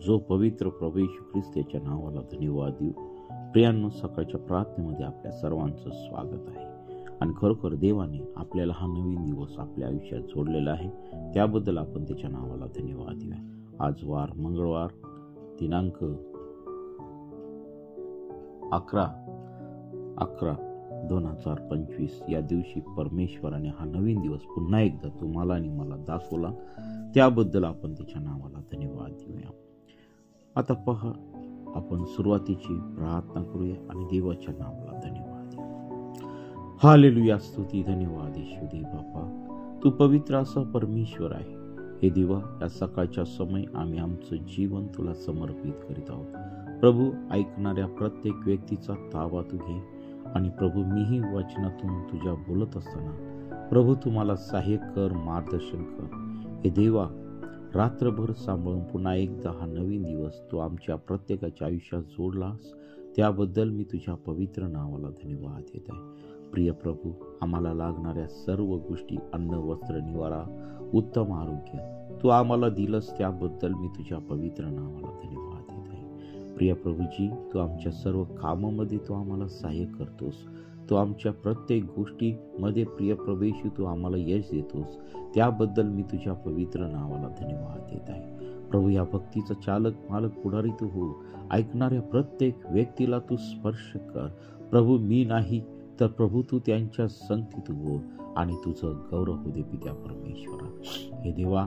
जो पवित्र प्रभू येशू ख्रिस्त याच्या नावाला धन्यवाद देऊ. प्रियांनो, सकाळच्या प्रार्थनेमध्ये आपल्या सर्वांचं स्वागत आहे. आणि खरोखर देवाने आपल्याला हा नवीन दिवस आपल्या आयुष्यात जोडलेला आहे, त्याबद्दल आपण त्याच्या नावाला धन्यवाद देऊया. आज वार मंगळवार दिनांक 11/11/2025 या दिवशी परमेश्वराने हा नवीन दिवस पुन्हा एकदा तुम्हाला आणि मला दाखवला, त्याबद्दल आपण त्याच्या नावाला धन्यवाद देऊया. आता पहा, आपण सुरुवातीची प्रार्थना करूया आणि देवाच्या नावाला धन्यवाद देऊ. हालेलुया, स्तुती, धन्यवाद येशू देव बापा, तू पवित्र असा परमेश्वर आहे. हे देवा, या सकाळच्या समय आम्ही आमचं जीवन तुला समर्पित करीत आहोत. प्रभू, ऐकणाऱ्या प्रत्येक व्यक्तीचा ताबा तू घे. आणि प्रभू, मीही वचनातून तुझ्या बोलत असताना प्रभू तुम्हाला सहाय्य कर, मार्गदर्शन कर. हे देवा, रात्रभर सांभाळून पुन्हा एकदा हा नवीन दिवस तू आमच्या प्रत्येकाच्या आयुष्यात जोडलास, त्याबद्दल मी तुझ्या पवित्र नावाला धन्यवाद देत आहे. प्रिय प्रभू, आम्हाला लागणाऱ्या सर्व गोष्टी, अन्न, वस्त्र, निवारा, उत्तम आरोग्य तू आम्हाला दिलंस, त्याबद्दल मी तुझ्या पवित्र नावाला धन्यवाद देत आहे. प्रिय प्रभूजी, तू आमच्या सर्व कामामध्ये तू आम्हाला सहाय्य करतोस. तू आमच्या प्रत्येक गोष्टीमध्ये प्रिय प्रभू येशू तू आम्हाला यश देतोस, त्याबद्दल मी तुझ्या पवित्र नावाला धन्यवाद देत आहे. प्रभू, या भक्तीचा चालक, मालक, पुढारी तू हो. ऐकणाऱ्या प्रत्येक व्यक्तीला तू स्पर्श कर. प्रभू, मी नाही तर प्रभू तू त्यांच्या संगतीत हो आणि तुझं गौरव हो दे पित्या परमेश्वरा. हे देवा,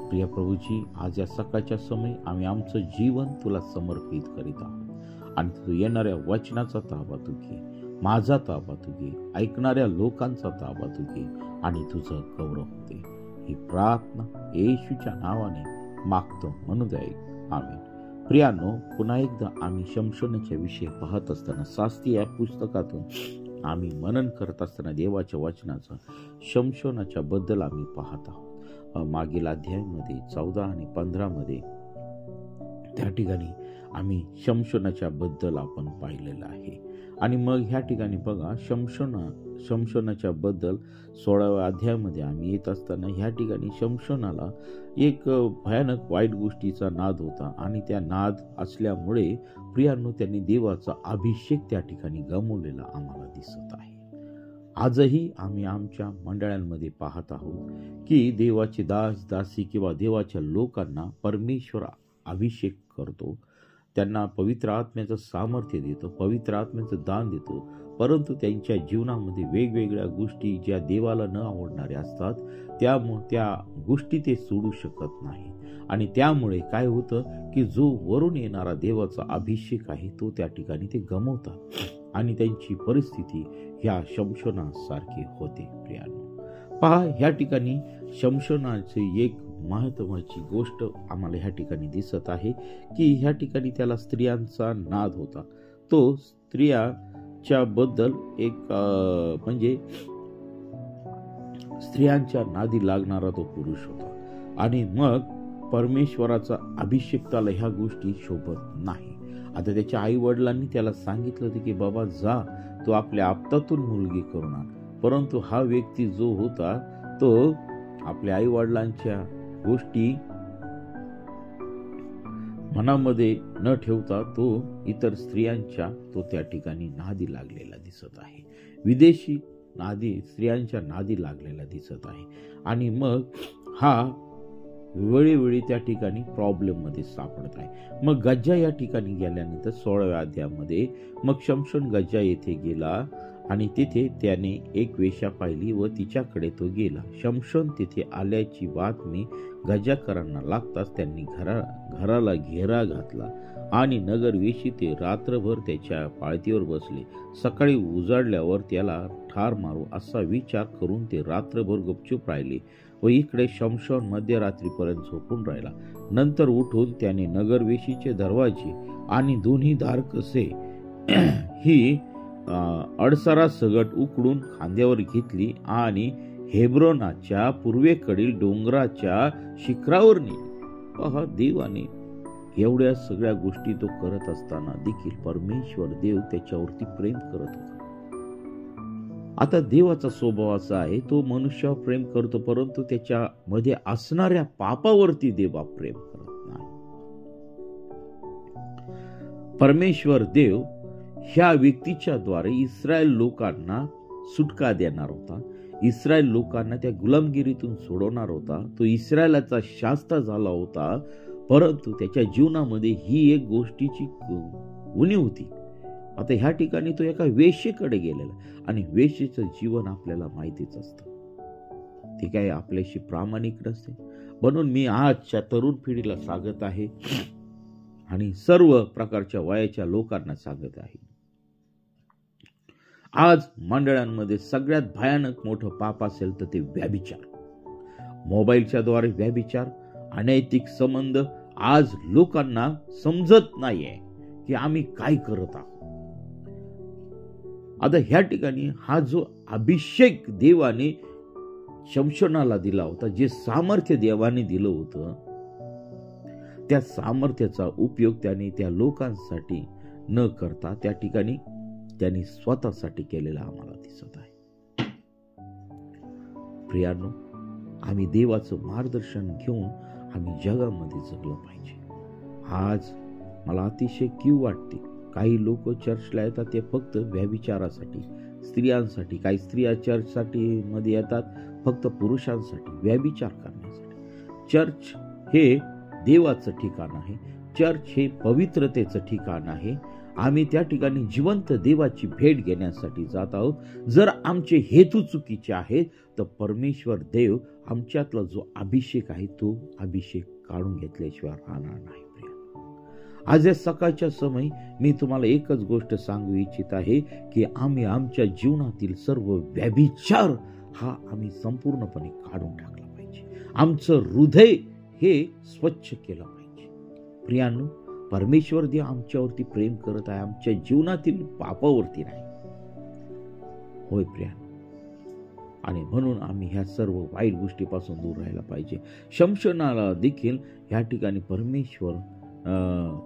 प्रिय प्रभूजी, आज या सकाळच्या समय आम्ही आमचं जीवन तुला समर्पित करीत आहोत आणि तू येणाऱ्या वचनाचा ताबा तू घे, माझा ताबा तू घे, ऐकणाऱ्या लोकांचा ताबा तू घे आणि तुझं गौरव होते. ही प्रार्थना येशूच्या नावाने मागतो, म्हणू द्या, आमेन. प्रियांनो, पुन्हा एकदा आम्ही शमशोनाच्या विषयी पाहत असताना, शास्त्री या पुस्तकातून आम्ही मनन करत असताना देवाच्या वचनाचा शमशोनाच्या बद्दल आम्ही पाहत आहोत. मागील अध्यायामध्ये 14 आणि 15 मध्ये त्या ठिकाणी आम्ही शमशोनाच्या बद्दल आपण पाहिलेलं आहे. आणि मग ह्या ठिकाणी बघा, शमशोनाच्या बद्दल 16व्या अध्यायामध्ये आम्ही येत असताना ह्या ठिकाणी शमशोनाला एक भयानक वाईट गोष्टीचा नाद होता आणि त्या नाद असल्यामुळे प्रियांनो त्यांनी देवाचा अभिषेक त्या ठिकाणी गमावलेला आम्हाला दिसत आहे. आजही आम्ही आमच्या मंडळांमध्ये पाहत आहोत की देवाचे दास, दासी किंवा देवाच्या लोकांना परमेश्वर अभिषेक करतो, त्यांना पवित्र आत्म्याचं सामर्थ्य देतो, पवित्र आत्म्याचं दान देतो, परंतु त्यांच्या जीवनामध्ये वेगवेगळ्या गोष्टी ज्या देवाला न आवडणाऱ्या असतात, त्यामुळे त्या गोष्टी ते सोडू शकत नाही. आणि त्यामुळे काय होतं की जो वरून येणारा देवाचा अभिषेक आहे तो त्या ठिकाणी ते गमावतात आणि त्यांची परिस्थिती ह्या शमशोनासारखी होते. प्रियांनो, पहा, ह्या ठिकाणी शमशोनाचे एक महत्वाची गोष्ट आम्हाला ह्या ठिकाणी दिसत आहे की ह्या ठिकाणी त्याला स्त्रियांचा नाद होता. तो स्त्रियाच्या बद्दल एक म्हणजे स्त्रियांच्या नादी लागणारा तो पुरुष होता. आणि मग परमेश्वराचा अभिषेक त्याला ह्या गोष्टी शोभत नाही. आता त्याच्या आई वडिलांनी त्याला सांगितलं होतं की बाबा जा, तो आपल्या आपतातून मुलगी करून आण. परंतु हा व्यक्ती जो होता तो आपल्या आई वडिलांच्या गोष्टी मनामध्ये न ठेवता तो इतर स्त्रियांच्या तो त्या ठिकाणी नादी लागलेला दिसत आहे. विदेशी स्त्रियांच्या नादी लागलेला दिसत आहे. आणि मग हा वेळोवेळी त्या ठिकाणी प्रॉब्लेम मध्ये सापडत आहे. मग गज्जा या ठिकाणी गेल्यानंतर 16व्या अध्यायामध्ये मग शमशोन गज्जा येथे गेला आणि तिथे त्याने एक वेश्या पाहिली व तिच्याकडे तो गेला. शमशोन तिथे आल्याची बातमी गजाकरांना लागताच त्यांनी घराला घेरा घातला आणि नगरवेशी ते रात्रभर त्याच्या पाळतीवर बसले. सकाळी उजाडल्यावर त्याला ठार मारू असा विचार करून ते रात्रभर गुपचूप राहिले व इकडे शमशोन मध्यरात्रीपर्यंत झोपून राहिला. नंतर उठून त्याने नगरवेशीचे दरवाजे आणि दोन्ही दार कसे ही अडसरा सगट उकडून खांद्यावर घेतली आणि हेब्रोनाच्या पूर्वेकडील डोंगराच्या शिखरावर नेली. पहा, देवाने एवढ्या सगळ्या गोष्टी तो करत असताना देखील परमेश्वर देव त्याच्यावरती प्रेम करत होता. आता देवाचा स्वभाव असा आहे, तो मनुष्यावर प्रेम करतो, परंतु त्याच्यामध्ये असणाऱ्या पापावरती देवा प्रेम करत नाही. परमेश्वर देव ह्या व्यक्तीच्या द्वारे इस्रायल लोकांना सुटका देणार होता. इस्रायल लोकांना त्या गुलामगिरीतून सोडवणार होता. तो इस्रायलाचा शास्ता झाला होता, परंतु त्याच्या जीवनामध्ये ही एक गोष्टीची उणीव होती. आता ह्या ठिकाणी तो एका वेश्येकडे गेलेला, आणि वेश्येचं जीवन आपल्याला माहितीच असतं, ते काय आपल्याशी प्रामाणिक नसते. म्हणून मी आजच्या तरुण पिढीला सांगत आहे आणि सर्व प्रकारच्या वयाच्या लोकांना सांगत आहे, आज मंडळांमध्ये सगळ्यात भयानक मोठं पाप असेल तर ते व्यभिचार. मोबाईलच्या द्वारे व्यभिचार, अनैतिक संबंध. आज लोकांना समजत नाहीये की आम्ही काय करत आहोत. आता ह्या ठिकाणी हा जो अभिषेक देवाने शमशोनाला दिला होता, जे सामर्थ्य देवाने दिलं होतं, त्या सामर्थ्याचा उपयोग त्याने त्या लोकांसाठी न करता त्या ठिकाणी त्यांनी स्वतःसाठी केलेला आम्हाला दिसत आहे. प्रियांनो, आम्ही देवाचं मार्गदर्शन घेऊन आम्ही जगामध्ये जगलं पाहिजे. आज मला अतिशय कीव वाटते, काही लोक चर्चला येतात ते फक्त व्यभिचारासाठी, स्त्रियांसाठी. काही स्त्रिया चर्चसाठी मध्ये येतात फक्त पुरुषांसाठी, व्यभिचार करण्यासाठी. चर्च हे देवाचं ठिकाण आहे. चर्च हे पवित्रतेचं ठिकाण आहे. आम्ही त्या ठिकाणी जिवंत देवाची भेट घेण्यासाठी जात आहोत. जर आमचे हेतू चुकीचे आहेत तर परमेश्वर देव आमच्यातला जो अभिषेक आहे तो अभिषेक काढून घेतल्याशिवाय राहणार नाही. आज या सकाळच्या समय मी तुम्हाला एकच गोष्ट सांगू इच्छित आहे की आम्ही आमच्या जीवनातील सर्व व्यभिचार हा आम्ही संपूर्णपणे काढून टाकला पाहिजे. आमचं हृदय हे स्वच्छ केलं पाहिजे. प्रियांनो, परमेश्वर देव आमच्यावरती प्रेम करत आहे, आमच्या जीवनातील पापावरती नाही. होय प्रियांनो, आणि म्हणून आम्ही ह्या सर्व वाईट गोष्टीपासून दूर राहायला पाहिजे. शमशोनाला देखील ह्या ठिकाणी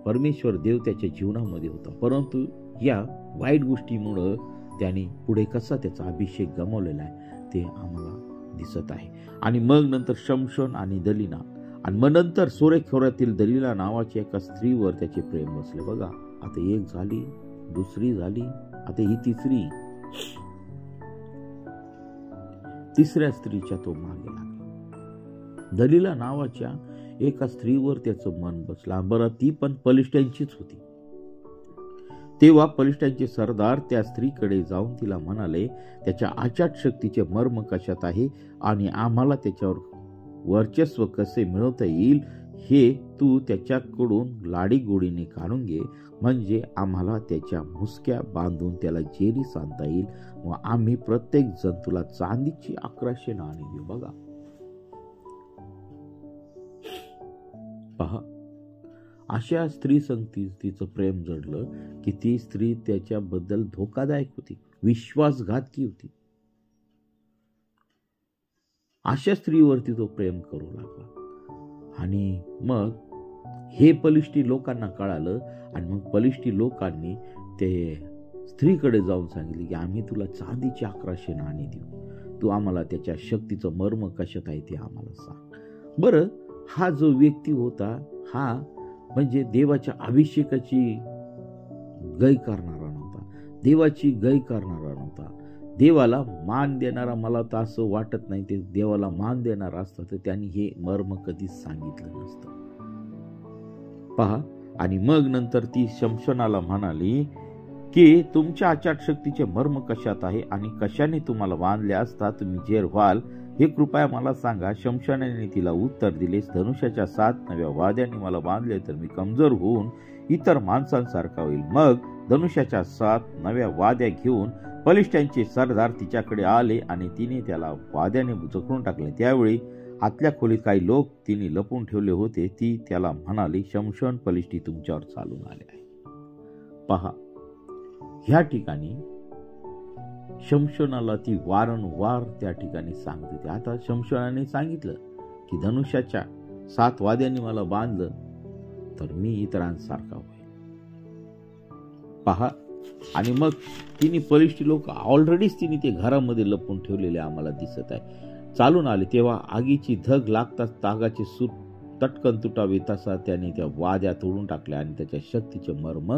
परमेश्वर देव त्याच्या जीवनामध्ये होता, परंतु या वाईट गोष्टीमुळं त्याने पुढे कसा त्याचा अभिषेक गमावलेला आहे ते आम्हाला दिसत आहे. आणि मग नंतर शमशोन आणि दलिला, आणि मग नंतर सोरेखोऱ्यातील दलिला नावाच्या एका स्त्रीवर त्याचे प्रेम बसले. बघा, आता एक झाली, दुसरी झाली, आता ही तिसऱ्या स्त्रीच्या तो मागे लागला. दलिला नावाच्या एका स्त्रीवर त्याचं मन बसलं. बरं, ती पण पलिष्ठ्यांचीच होती. तेव्हा पलिष्ठ्यांचे सरदार त्या स्त्रीकडे जाऊन तिला म्हणाले, त्याच्या आचाट शक्तीचे मर्म कशात आहे आणि आम्हाला त्याच्यावर वर्चस्व कसे मिळवता येईल हे तू त्याच्याकडून लाडीगोडीने काढून घे, म्हणजे आम्हाला त्याच्या मुसक्या बांधून त्याला जेरी सांधता येईल व आम्ही प्रत्येक जण तुला चांदीची 1100 नाणी देऊ. बघा, पहा, अशा स्त्री संगती तिचं प्रेम जडलं की ती स्त्री त्याच्याबद्दल धोकादायक होती, विश्वासघातकी होती. अशा स्त्रीवरती तो प्रेम करू लागला. आणि मग हे पलिष्ठी लोकांना कळालं, आणि मग पलिष्ठी लोकांनी ते स्त्रीकडे जाऊन सांगितले की आम्ही तुला चांदीची 1100 नाणी देऊ, तू आम्हाला त्याच्या शक्तीचं मर्म कशात आहे ते आम्हाला सांग. बरं, हा जो व्यक्ती होता हा म्हणजे देवाच्या अभिषेकाची गय करणारा नव्हता, देवाची गय करणारा नव्हता, देवाला मान देणारा. मला तर असं वाटत नाही ते देवाला मान देणारा असतं तर त्यांनी हे मर्म कधीच सांगितलं नसतं. पहा, आणि मग नंतर ती शमशोनाला म्हणाली की तुमच्या आचाट शक्तीचे मर्म कशात आहे आणि कशाने तुम्हाला बांधले असता तुम्ही जेर व्हाल हे कृपया मला सांगा. शमशोनाने तिला उत्तर दिले, धनुष्याच्या 7 नव्या वाद्यांनी मला बांधले तर मी कमजोर होऊन इतर माणसांसारखा होईल. मग धनुष्याच्या 7 नव्या वाद्या घेऊन पलिष्ठ्यांचे सरदार तिच्याकडे आले आणि तिने त्याला वाद्याने जखडून टाकले. त्यावेळी आतल्या खोलीत काही लोक तिने लपून ठेवले होते. ती त्याला म्हणाली, शमशोन पलिष्ठी तुमच्यावर चालून आले आहे. पहा, ह्या ठिकाणी शमशोनाला ती वारंवार त्या ठिकाणी सांगत होती. आता शमशोनाने सांगितलं की धनुष्याच्या 7 वाद्यांनी मला बांधलं तर मी इतरांसारखा होईल. पहा, आणि मग तिने पलिष्ठी लोक ऑलरेडीच तिने ते घरामध्ये लपून ठेवलेले आम्हाला दिसत आहे. चालून आले तेव्हा आगीची धग लागताच तागाचे सूत तटकन तुटावे तसा त्याने त्या वाद्या तोडून टाकल्या आणि त्याच्या शक्तीचे मर्म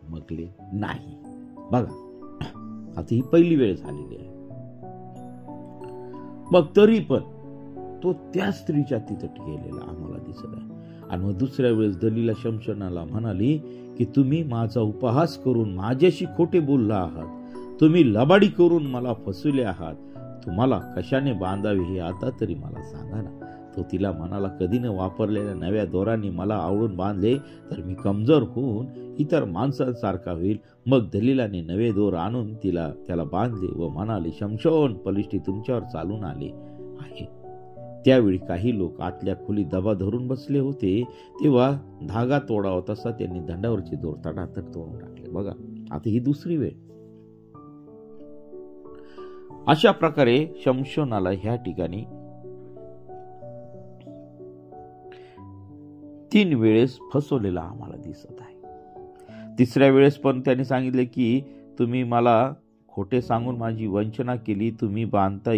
डगमगले नाही. बघा, आता ही पहिली वेळ झालेली आहे. मग तरी पण तो त्या स्त्रीच्या तिथं गेलेला आम्हाला दिसत आहे. आणि मग दुसऱ्या वेळेस दलीला शमशोनाला म्हणाली की तुम्ही माझा उपहास करून माझ्याशी खोटे बोलला आहात, तुम्ही लबाडी करून मला फसवले आहात, तुम्हाला कशाने बांधावे हे आता तरी मला सांगा ना. तो तिला म्हणाला, कधी न वापरलेल्या नव्या दोरांनी मला आवळून बांधले तर मी कमजोर होऊन इतर माणसांसारखा होईल. मग दलीलाने नवे दोर आणून त्याला बांधले व म्हणाले, शमशोन पलिष्ठी तुमच्यावर चालून आले आहे. त्यावेळी काही लोक आतल्या खोलीत दबा धरून बसले होते. तेव्हा धागा तोडावा तसा त्यांनी दंडावरचे दोर तडातड तोडून टाकले. बघा, आता ही दुसरी वेळ. अशा प्रकारे शमशोनाला ह्या ठिकाणी 3 वेळेस फसवलेला आम्हाला दिसत आहे. तिसऱ्या वेळेस पण त्याने सांगितले की तुम्ही मला खोटे सांगून माझी वंचना केली, तुम्ही बांधता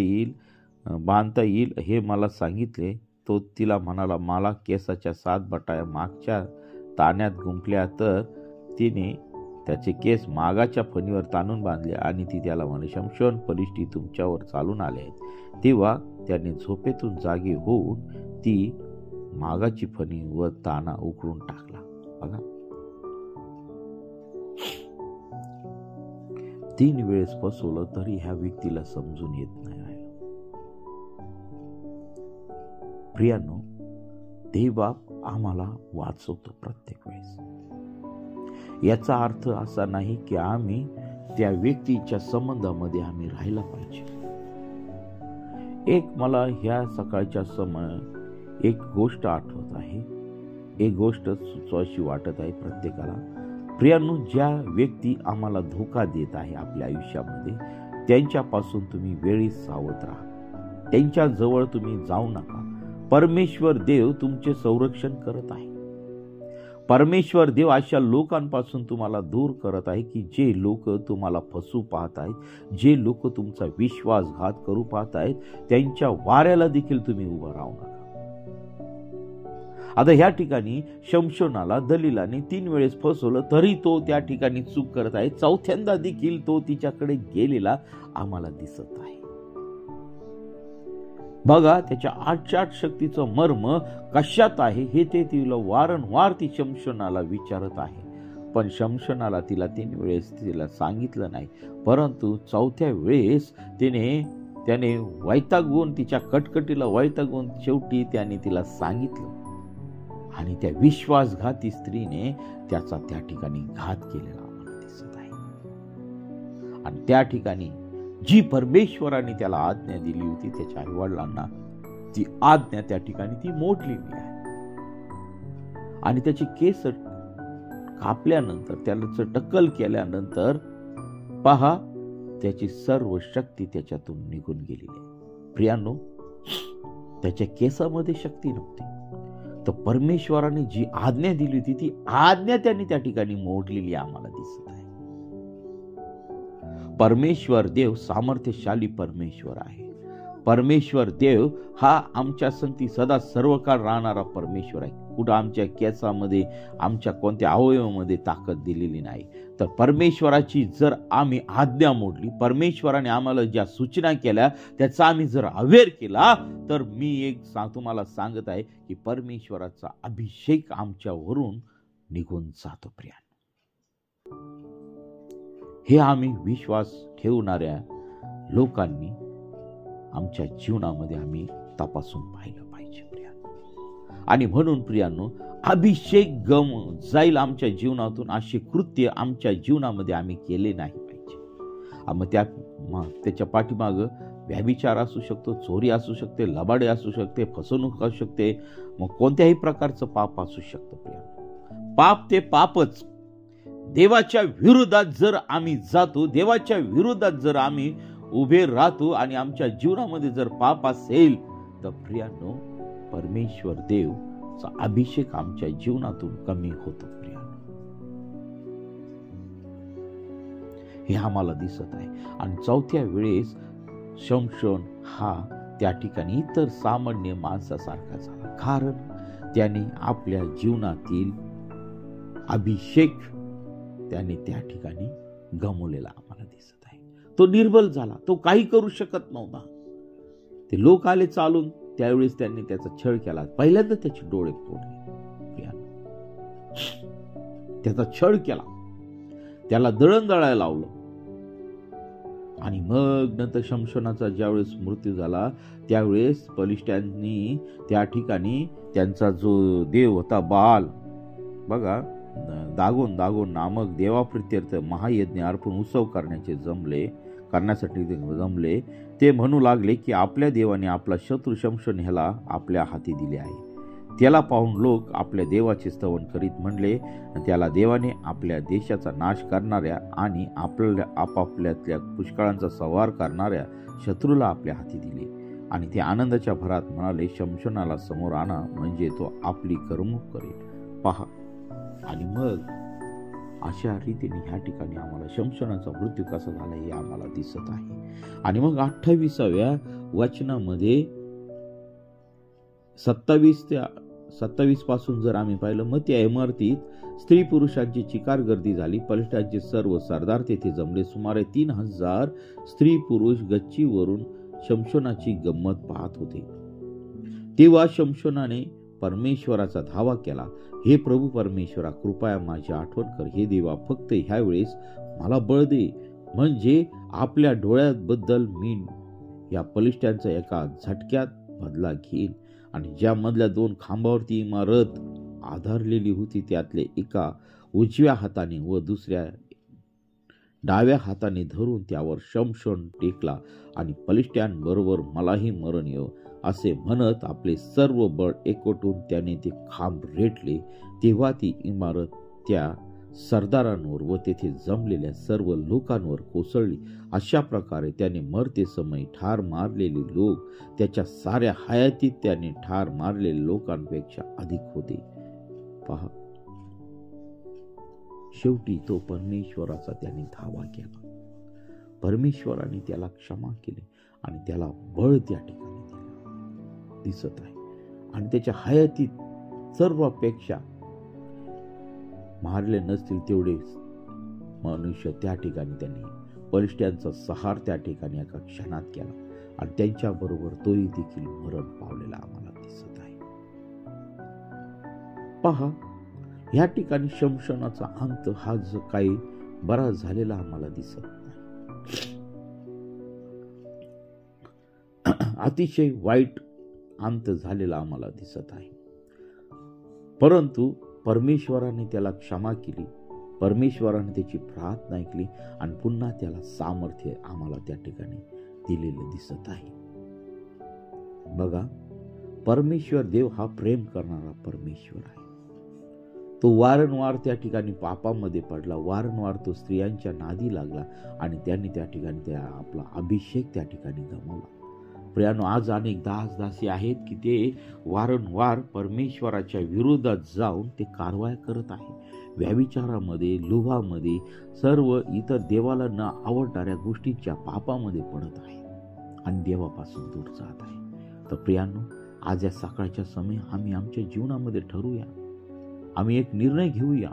येईल हे मला सांगितले. तो तिला म्हणाला, मला केसाच्या 7 बटाया मागच्या ताण्यात गुंफल्या. तर तिने त्याचे केस मागाच्या फणीवर ताणून बांधले आणि ती त्याला म्हणे, शमशोन पलिष्ठी तुमच्यावर चालून आले आहेत. तेव्हा त्याने झोपेतून जागे होऊन ती मागाची फणी व ताना उकळून टाकला. बघा, 3 वेळेस फसवलं तरी ह्या व्यक्तीला समजून येत नाही राहिलं. प्रियांनो, देवबाप आम्हाला वाचवतो प्रत्येक वेळेस. याचा अर्थ असा नाही की आम्ही त्या व्यक्तीच्या संबंधामध्ये आम्ही राहायला पाहिजे. मला ह्या सकाळच्या समय एक गोष्ट आठवत आहे, एक गोष्ट सुचवायची वाटत आहे प्रत्येकाला. प्रियांनो, ज्या व्यक्ती आम्हाला धोका देत आहे आपल्या आयुष्यामध्ये, त्यांच्यापासून तुम्ही वेळीच सावध राहा. त्यांच्या जवळ तुम्ही जाऊ नका. परमेश्वर देव तुमचे संरक्षण करत आहे. परमेश्वर देव अशा लोकांपासून तुम्हाला दूर करत आहे की जे लोक तुम्हाला फसवू पाहत आहेत, जे लोक तुमचा विश्वासघात करू पाहत आहेत, त्यांच्या वाऱ्याला देखील तुम्ही उभं राहू नका. आता ह्या ठिकाणी शमशोनाला दलीलाने 3 वेळेस फसवलं तरी तो त्या ठिकाणी चूक करत आहे. 4थ्यांदा देखील तो तिच्याकडे गेलेला आम्हाला दिसत आहे. बघा, त्याच्या आचाट शक्तीचं मर्म कशात आहे हे ते तिला वारंवार ती शमशोनाला विचारत आहे. पण शमशोनाला तिला 3 वेळेस तिला सांगितलं नाही. परंतु 4थ्या वेळेस त्याने वैतागून, तिच्या कटकटीला वैतागून शेवटी त्याने तिला सांगितलं आणि त्या विश्वासघाती स्त्रीने त्याचा त्या ठिकाणी घात केलेला आम्हाला दिसत आहे. आणि त्या ठिकाणी जी परमेश्वराने त्याला आज्ञा दिली होती त्याच्या आईवडिलांना, ती आज्ञा त्या ठिकाणी ती मोडलेली आहे. आणि त्याचे केस कापल्यानंतर, त्याला टक्कल केल्यानंतर पहा, त्याची सर्व शक्ती त्याच्यातून निघून गेलेली आहे. प्रियांनो, त्याच्या केसामध्ये शक्ती नव्हती. तर परमेश्वराने जी आज्ञा दिली होती ती आज्ञा त्यांनी त्या ठिकाणी मोडलेली आम्हाला दिसत आहे. परमेश्वर देव सामर्थ्यशाली परमेश्वर आहे. परमेश्वर देव हा आमच्या संगती सदा सर्व काळ राहणारा परमेश्वर आहे. कुठं आमच्या केसामध्ये, आमच्या कोणत्या अवयवामध्ये ताकद दिलेली नाही. तर परमेश्वराची जर आम्ही आज्ञा मोडली, परमेश्वराने आम्हाला ज्या सूचना केल्या त्याचा आम्ही जर अवेअर केला, तर मी तुम्हाला सांगत आहे की परमेश्वराचा अभिषेक आमच्यावरून निघून जातो. प्रिया, हे आम्ही विश्वास ठेवणाऱ्या लोकांनी आमच्या जीवनामध्ये आम्ही तपासून पाहिलं पाहिजे प्रियांनो. आणि म्हणून प्रियांनो, अभिषेक जाईल आमच्या जीवनातून असे कृत्य आमच्या जीवनामध्ये आम्ही केले नाही पाहिजे. मग त्याच्या पाठीमागं व्यभिचार असू शकतो, चोरी असू शकते, लबाडे असू शकते, फसवणूक असू शकते, मग कोणत्याही प्रकारचं पाप असू शकतं प्रियांनो. पाप ते पापच. देवाच्या विरोधात जर आम्ही जातो, देवाच्या विरोधात जर आम्ही उभे राहतो आणि आमच्या जीवनामध्ये जर पाप असेल, तर प्रियांनो, परमेश्वर देवचा अभिषेक आमच्या जीवनातून कमी होतो प्रियांनो. हे आम्हाला दिसत आहे. आणि 4थ्या वेळेस शमशोन हा त्या ठिकाणी इतर सामान्य माणसासारखा झाला, कारण त्याने आपल्या जीवनातील अभिषेक त्याने त्या ठिकाणी गमावलेला आम्हाला दिसत आहे. तो निर्बल झाला, तो काही करू शकत नव्हता. ते लोक आले चालून, त्यावेळेस त्यांनी त्याचा छळ केला. पहिल्यांदा त्याचे डोळे फोडले, त्याचा छळ केला, त्याला दळण दळायला लावलं. आणि मग नंतर शमशोनाचा ज्यावेळेस मृत्यू झाला, त्यावेळेस बलिष्ठांनी त्या ठिकाणी त्यांचा जो देव होता बाल, बघा, दागोन नामक देवाप्रित्यर्थ महायज्ञ अर्पण उत्सव करण्यासाठी जमले. ते म्हणू लागले की आपल्या देवाने आपला शत्रू शमशोन ह्याला आपल्या हाती दिले आहे. त्याला पाहून लोक आपल्या देवाचे स्तवन करीत म्हणले, त्याला देवाने आपल्या देशाचा नाश करणाऱ्या आणि आपापल्यातल्या पुष्कळांचा संहार करणाऱ्या शत्रूला आपल्या हाती दिले. आणि ते आनंदाच्या भरात म्हणाले, शमशोनाला समोर आणा, म्हणजे तो आपली करमणूक करेल. पहा, आणि मग अशा रीतीने ह्या ठिकाणी आम्हाला शमशोनाचा मृत्यू कसा झाला हे आम्हाला दिसत आहे. आणि मग 28व्या वचनामध्ये 27 पासून जर आम्ही पाहिलं, मग त्या इमारतीत स्त्री पुरुषांची चिकार गर्दी झाली. बलिष्ठांचे सर्व सरदार तेथे जमले. सुमारे 3000 स्त्री पुरुष गच्चीवरून शमशोनाची गंमत पाहत होते. तेव्हा शमशोनाने परमेश्वराचा धावा केला, हे प्रभू परमेश्वरा, कृपया माझी आठवण कर. हे देवा, फक्त ह्या वेळेस मला बळ दे, म्हणजे आपल्या डोळ्याबद्दल मी या बलिष्ठांचा एका झटक्यात बदला घेईन. आणि ज्या मधल्या 2 खांबावरती इमारत आधारलेली होती, त्यातले एका उजव्या हाताने व दुसऱ्या डाव्या हाताने धरून त्यावर शमशोन टेकला आणि बलिष्ठांबरोबर मलाही मरण येव असे म्हणत आपले सर्व बळ एकवटून त्याने ते खांब रेटले. तेव्हा ती इमारत त्या सरदारांवर व तेथे जमलेल्या सर्व लोकांवर कोसळली. अशा प्रकारे त्याने मरते समय ठार मारलेले लोक त्याच्या साऱ्या हयातीत त्याने ठार मारलेल्या लोकांपेक्षा अधिक होते. पहा, शेवटी तो परमेश्वराचा त्याने धावा केला. परमेश्वराने त्याला क्षमा केली आणि त्याला बळ त्या ठिकाणी दिसत आहे. आणि त्याच्या हयातीत सर्वापेक्षा मारले नसतील तेवढे मनुष्य त्या ठिकाणी त्यांनी बलिष्ठांचा संहार त्या ठिकाणी एका क्षणात केला आणि त्यांच्या बरोबर तोही देखील मरण पावलेला आम्हाला दिसत आहे. पहा, ह्या ठिकाणी शमशोनाचा अंत हा जो काही बरा झालेला आम्हाला दिसत नाही. अतिशय वाईट अंत झालेला आम्हाला दिसत आहे. परंतु परमेश्वराने त्याला क्षमा केली, परमेश्वराने त्याची प्रार्थना ऐकली आणि पुन्हा त्याला सामर्थ्य आम्हाला त्या ठिकाणी दिलेले दिसत आहे. बघा, परमेश्वर देव हा प्रेम करणारा परमेश्वर आहे. तो वारंवार त्या ठिकाणी पापामध्ये पडला, वारंवार तो स्त्रियांच्या नादी लागला आणि त्यांनी त्या ठिकाणी आपला अभिषेक त्या ठिकाणी गमावला. प्रियानो, आज अनेक दासी आहेत की ते वारंवार परमेश्वराच्या विरोधात जाऊन ते कारवाया करत आहे. व्यभिचारामध्ये, लोभामध्ये, सर्व इतर देवाला न आवडणाऱ्या गोष्टींच्या पापामध्ये पडत आहे आणि देवापासून दूर जात आहे. तर प्रियानो, आज या सकाळच्या समय आम्ही आमच्या जीवनामध्ये ठरवूया, आम्ही एक निर्णय घेऊया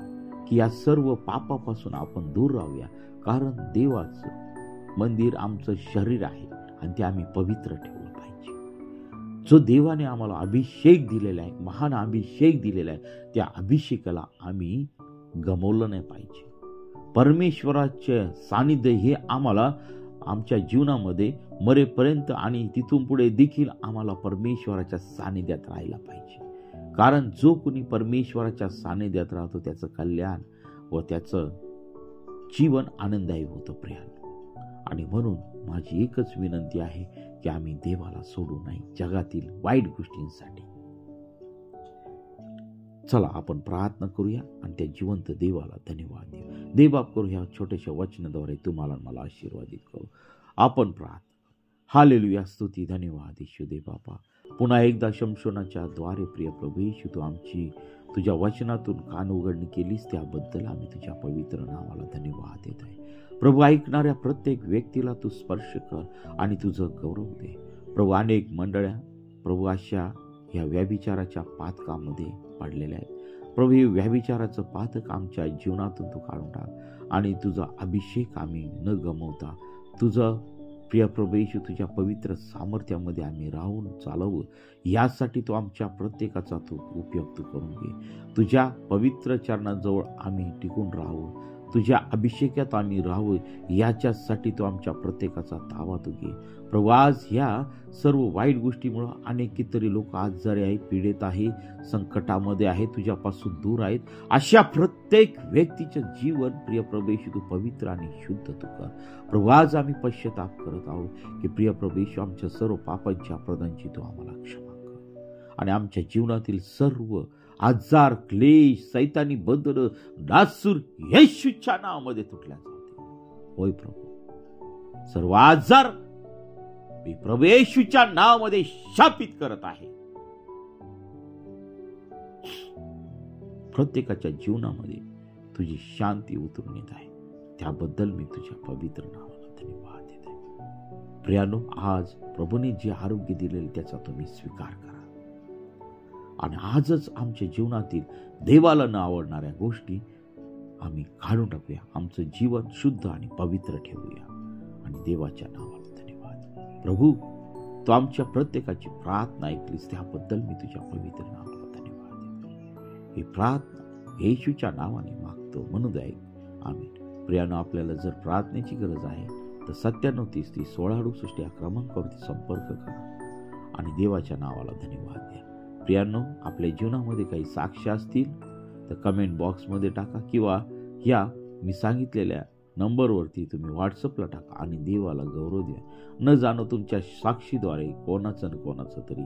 की या सर्व पापापासून आपण दूर राहूया. कारण देवाचं मंदिर आमचं शरीर आहे आणि ते आम्ही पवित्र ठेवलं पाहिजे. जो देवाने आम्हाला अभिषेक दिलेला आहे, महान अभिषेक दिलेला आहे, त्या अभिषेकाला आम्ही गमावलं नाही पाहिजे. परमेश्वराचे सानिध्य हे आम्हाला आमच्या जीवनामध्ये मरेपर्यंत आणि तिथून पुढे देखील आम्हाला परमेश्वराच्या सानिध्यात राहायला पाहिजे. कारण जो कोणी परमेश्वराच्या सानिध्यात राहतो त्याचं कल्याण व त्याचं जीवन आनंददायी होतं प्रियानो. आणि म्हणून माझी एकच विनंती आहे की आम्ही देवाला सोडू नाही जगातील वाईट गोष्टींसाठी. चला आपण प्रार्थना करूया आणि त्या जिवंत देवाला धन्यवाद देऊ. देवबाप करू ह्या छोट्याशा वचनाद्वारे तुम्हाला मला आशीर्वादित करू. आपण प्रार्थना. हालेलुया, स्तुती, धन्यवाद येशू दे बापा. पुन्हा एकदा शमशोनाच्या द्वारे प्रिय प्रभू येशू, तू आमची तुझ्या वचनातून कान उघडणी केलीस, त्याबद्दल आम्ही तुझ्या पवित्र नावाला धन्यवाद देत आहे. प्रभू, ऐकणाऱ्या प्रत्येक व्यक्तीला तू स्पर्श कर आणि तुझं गौरव दे. प्रभू, अनेक मंडळ्या प्रभू अशा या व्यभिचाराच्या पातकामध्ये पडलेल्या आहेत. प्रभू, हे व्यभिचाराचं पातक आमच्या जीवनातून तू काढून टाक आणि तुझा अभिषेक आम्ही न गमवता तुझं प्रिय प्रभू येशू तुझ्या पवित्र सामर्थ्यामध्ये आम्ही राहून चालवू, यासाठी तू आमच्या प्रत्येकाचा तू उपयोग तू करून घे. तुझ्या पवित्र चरणाजवळ आम्ही टिकून राहू, तुझ्या अभिषेकात आम्ही राहू, याच्यासाठी तू आमच्या प्रत्येकाचा ताबा तू घे. प्रभू, आज ह्या सर्व वाईट गोष्टीमुळं अनेक कितीतरी लोक आजारी आहे, पीडित आहे, संकटामध्ये आहे, तुझ्यापासून दूर आहेत. अशा प्रत्येक व्यक्तीचं जीवन प्रिय प्रभू येशू तू पवित्र आणि शुद्ध तू कर. प्रभू, आज आम्ही पश्चाताप करत आहोत की प्रिय प्रभू येशू आमच्या सर्व पापांच्या अपराधांची तू आम्हाला क्षमा कर आणि आमच्या जीवनातील सर्व आजार, क्लेश, सैतानी बंधन नासूर येशूच्या नावामध्ये तुटल्या जाते. होय प्रभू, सर्व आजार मी प्रभू येशूच्या नावामध्ये शापित करत आहे. प्रत्येकाच्या जीवनामध्ये तुझी शांती उतरून येत आहे, त्याबद्दल मी तुझ्या पवित्र नावाला धन्यवाद देत आहे. प्रियानो, आज प्रभूने जे आरोग्य दिलेले त्याचा तुम्ही स्वीकार करा आणि आजच आमच्या जीवनातील देवाला न आवडणाऱ्या गोष्टी आम्ही काढून टाकूया, आमचं जीवन शुद्ध आणि पवित्र ठेवूया आणि देवाच्या नावाला धन्यवाद. प्रभू, तू आमच्या प्रत्येकाची प्रार्थना ऐकलीस त्याबद्दल मी तुझ्या पवित्र नावाला धन्यवाद देतो. ही प्रार्थना येशूच्या नावाने मागतो म्हणून ऐक. आमीन. प्रियानो, आपल्याला जर प्रार्थनेची गरज आहे तर 9730301668 या क्रमांकावरती संपर्क करा आणि देवाच्या नावाला धन्यवाद द्या. प्रियांनो, आपल्या जीवनामध्ये काही साक्ष असतील तर कमेंट बॉक्समध्ये टाका किंवा या मी सांगितलेल्या नंबरवरती तुम्ही व्हॉट्सअपला टाका आणि देवाला गौरव द्या. न जाणो तुमच्या साक्षीद्वारे कोणाचं न कोणाचं तरी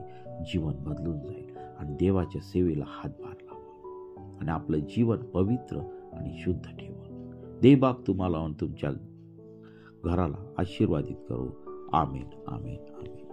जीवन बदलून जाईल आणि देवाच्या सेवेला हातभार लावा आणि आपलं जीवन पवित्र आणि शुद्ध ठेवा. देवबाप तुम्हाला आणि तुमच्या घराला आशीर्वादित करो. आमेन, आमेन, आमेन.